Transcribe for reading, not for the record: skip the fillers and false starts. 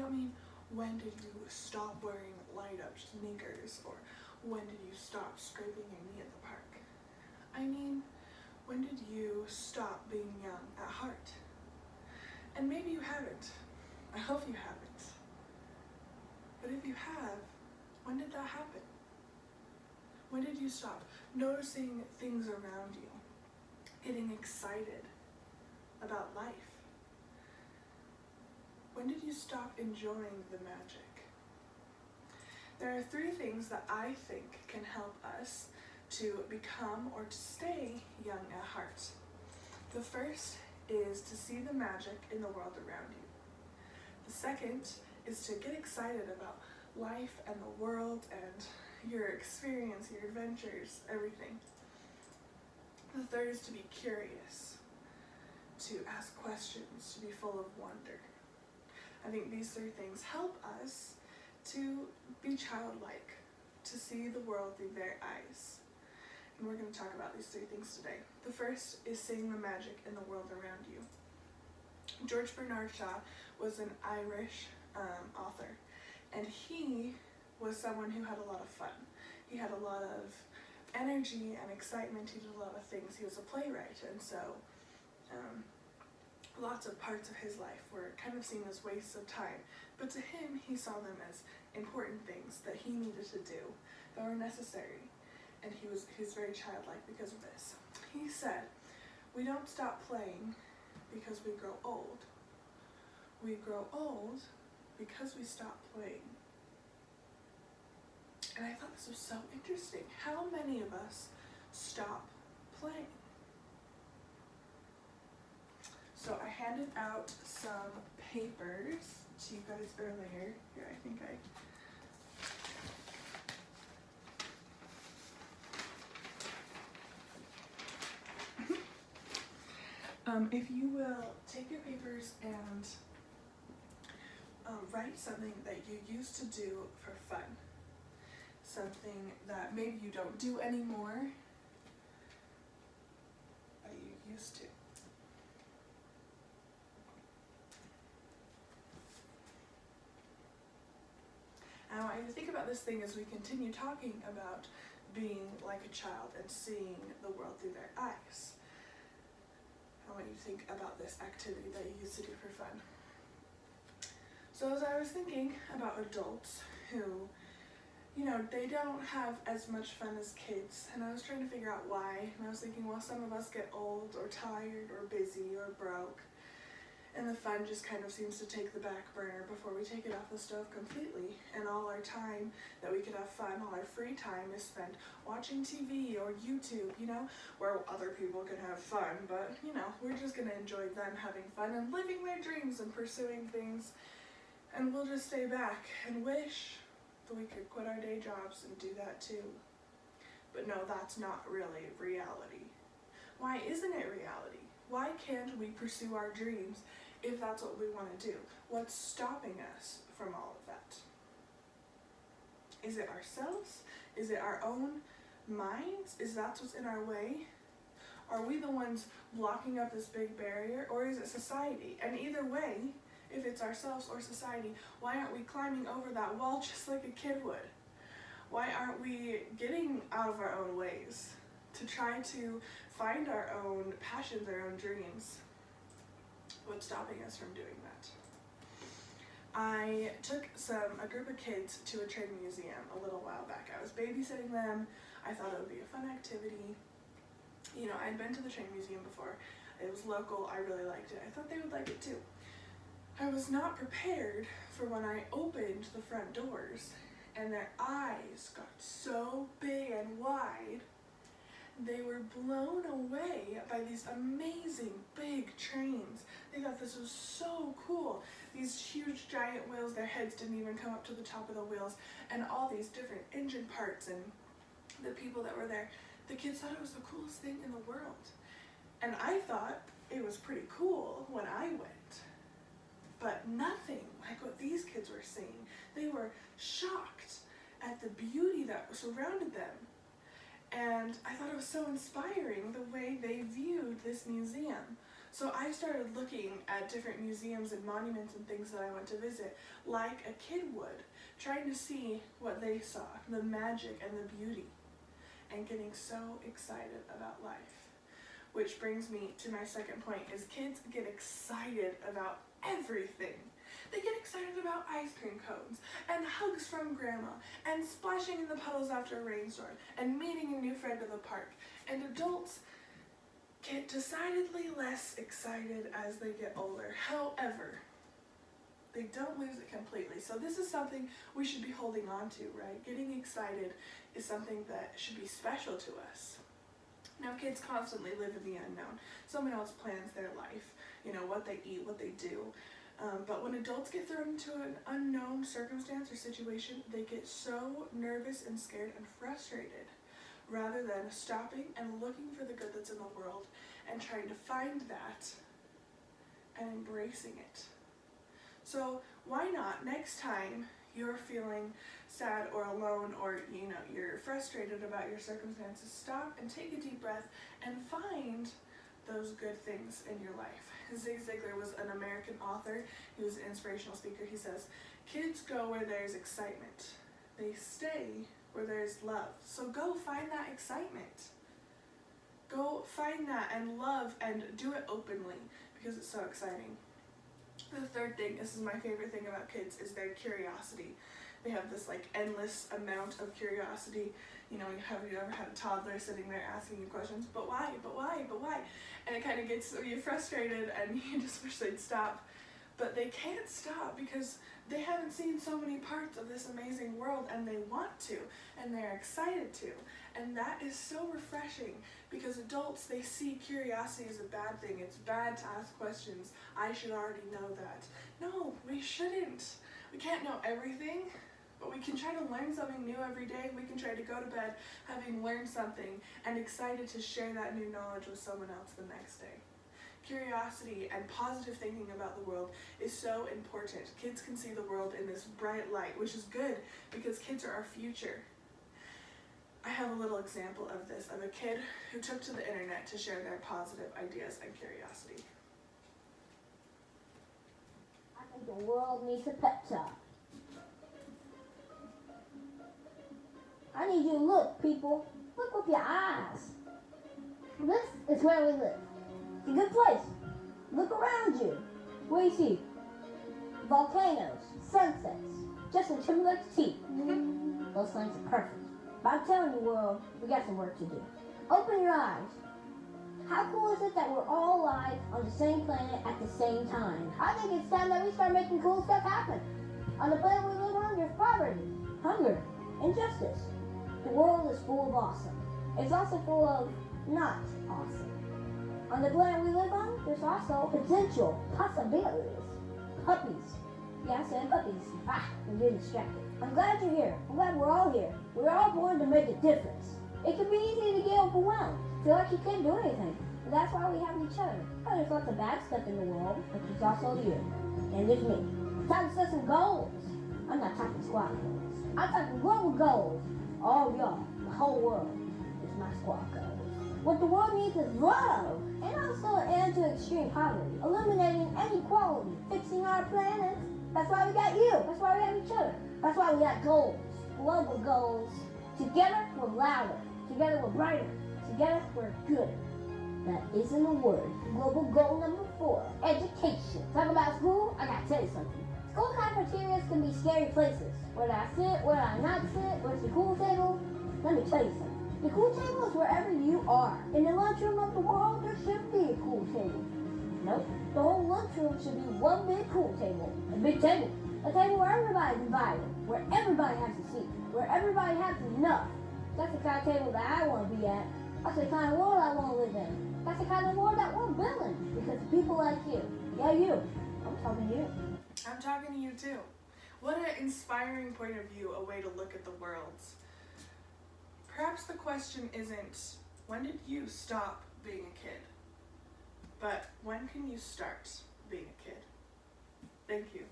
don't mean when did you stop wearing light up sneakers, or when did you stop scraping your knee at the park. I mean, when did you stop being young at heart? And maybe you haven't. I hope you haven't. But if you have, when did that happen? When did you stop noticing things around you, getting excited about life? When did you stop enjoying the magic? There are 3 things that I think can help us to become or to stay young at heart. The first is to see the magic in the world around you. The second is to get excited about life and the world and your experience, your adventures, everything. The third is to be curious, to ask questions, to be full of wonder. I think these 3 things help us to be childlike, to see the world through their eyes. And we're going to talk about these 3 things today. The first is seeing the magic in the world around you. George Bernard Shaw was an Irish author, and he was someone who had a lot of fun. He had a lot of energy and excitement. He did a lot of things. He was a playwright, and so lots of parts of his life were kind of seen as wastes of time. But to him, he saw them as important things that he needed to do, that were necessary. And he was very childlike because of this. He said, "We don't stop playing because we grow old. We grow old because we stop playing." And I thought this was so interesting. How many of us stop playing? So I handed out some papers to you guys earlier. Here, I think if you will take your papers and write something that you used to do for fun, something that maybe you don't do anymore, but you used to. And I want you to think about this thing as we continue talking about being like a child and seeing the world through their eyes. I want you to think about this activity that you used to do for fun. So as I was thinking about adults who, they don't have as much fun as kids, and I was trying to figure out why, and I was thinking, well, some of us get old or tired or busy or broke, and the fun just kind of seems to take the back burner before we take it off the stove completely, and all our time that we could have fun, all our free time is spent watching TV or YouTube, where other people can have fun, but, we're just going to enjoy them having fun and living their dreams and pursuing things, and we'll just stay back and wish that we could quit our day jobs and do that too. But no, that's not really reality. Why isn't it reality? Why can't we pursue our dreams if that's what we want to do? What's stopping us from all of that? Is it ourselves? Is it our own minds? Is that what's in our way? Are we the ones blocking up this big barrier, or is it society? And either way, if it's ourselves or society, why aren't we climbing over that wall just like a kid would? Why aren't we getting out of our own ways to try to find our own passions, our own dreams? What's stopping us from doing that? I took a group of kids to a train museum a little while back. I was babysitting them. I thought it would be a fun activity. I'd been to the train museum before. It was local. I really liked it. I thought they would like it too. I was not prepared for when I opened the front doors and their eyes got so big and wide. They were blown away by these amazing big trains. They thought this was so cool. These huge giant wheels, their heads didn't even come up to the top of the wheels, and all these different engine parts, and the people that were there, the kids thought it was the coolest thing in the world. And I thought it was pretty cool when I went. But nothing like what these kids were seeing. They were shocked at the beauty that surrounded them. And I thought it was so inspiring the way they viewed this museum. So I started looking at different museums and monuments and things that I went to visit, like a kid would, trying to see what they saw, the magic and the beauty, and getting so excited about life. Which brings me to my second point, is kids get excited about everything. They get excited about ice cream cones, and hugs from grandma, and splashing in the puddles after a rainstorm, and meeting a new friend at the park. And adults get decidedly less excited as they get older. However, they don't lose it completely. So this is something we should be holding on to, right? Getting excited is something that should be special to us. Now, kids constantly live in the unknown. Someone else plans their life, what they eat, what they do. But when adults get thrown into an unknown circumstance or situation, they get so nervous and scared and frustrated, rather than stopping and looking for the good that's in the world and trying to find that and embracing it. So why not, next time you're feeling sad or alone, or you're frustrated about your circumstances, stop and take a deep breath and find those good things in your life. Zig Ziglar was an American author. He was an inspirational speaker. He says, kids go where there's excitement. They stay where there's love. So go find that excitement. Go find that and love, and do it openly, because it's so exciting. The third thing, this is my favorite thing about kids, is their curiosity. They have this endless amount of curiosity. Have you ever had a toddler sitting there asking you questions, but why, but why, but why? And it kind of gets you frustrated and you just wish they'd stop. But they can't stop because they haven't seen so many parts of this amazing world, and they want to, and they're excited to. And that is so refreshing, because adults, they see curiosity as a bad thing. It's bad to ask questions. I should already know that. No, we shouldn't. We can't know everything, but we can try to learn something new every day. We can try to go to bed having learned something and excited to share that new knowledge with someone else the next day. Curiosity and positive thinking about the world is so important. Kids can see the world in this bright light, which is good because kids are our future. I have a little example of this, of a kid who took to the internet to share their positive ideas and curiosity. I think the world needs a pep talk. I need you to look, people. Look with your eyes. This is where we live. It's a good place. Look around you. What do you see? Volcanoes, sunsets, Justin Timberlake's teeth. Those things are perfect. But I'm telling you, world, we got some work to do. Open your eyes. How cool is it that we're all alive on the same planet at the same time? I think it's time that we start making cool stuff happen. On the planet we live on, there's poverty, hunger, injustice. The world is full of awesome. It's also full of not awesome. On the planet we live on, there's also potential, possibilities. Puppies. Yeah, I said puppies. I'm getting distracted. I'm glad you're here. I'm glad we're all here. We're all born to make a difference. It can be easy to get overwhelmed, feel like you can't do anything. But that's why we have each other. Oh, there's lots of bad stuff in the world, but there's also you. And there's me. Time to set some goals. I'm not talking squad goals. I'm talking global goals. All y'all, the whole world, is my squad goals. What the world needs is love, and also an end to extreme poverty, eliminating inequality, fixing our planet. That's why we got you. That's why we have each other. That's why we got goals, global goals. Together, we're louder. Together, we're brighter. Together, we're gooder. That isn't a word. Global goal number 4, education. Talk about school, I gotta tell you something. School cafeterias can be scary places. Where do I sit? Where do I not sit? Where's the cool table? Let me tell you something. The cool table is wherever you are. In the lunchroom of the world, there should be a cool table. Nope. The whole lunchroom should be one big cool table. A big table. A table where everybody's invited. Where everybody has a seat. Where everybody has enough. That's the kind of table that I want to be at. That's the kind of world I want to live in. That's the kind of world that we're building. Because of people like you. Yeah, you. I'm talking to you. I'm talking to you too. What an inspiring point of view, a way to look at the world. Perhaps the question isn't, when did you stop being a kid? But when can you start being a kid? Thank you.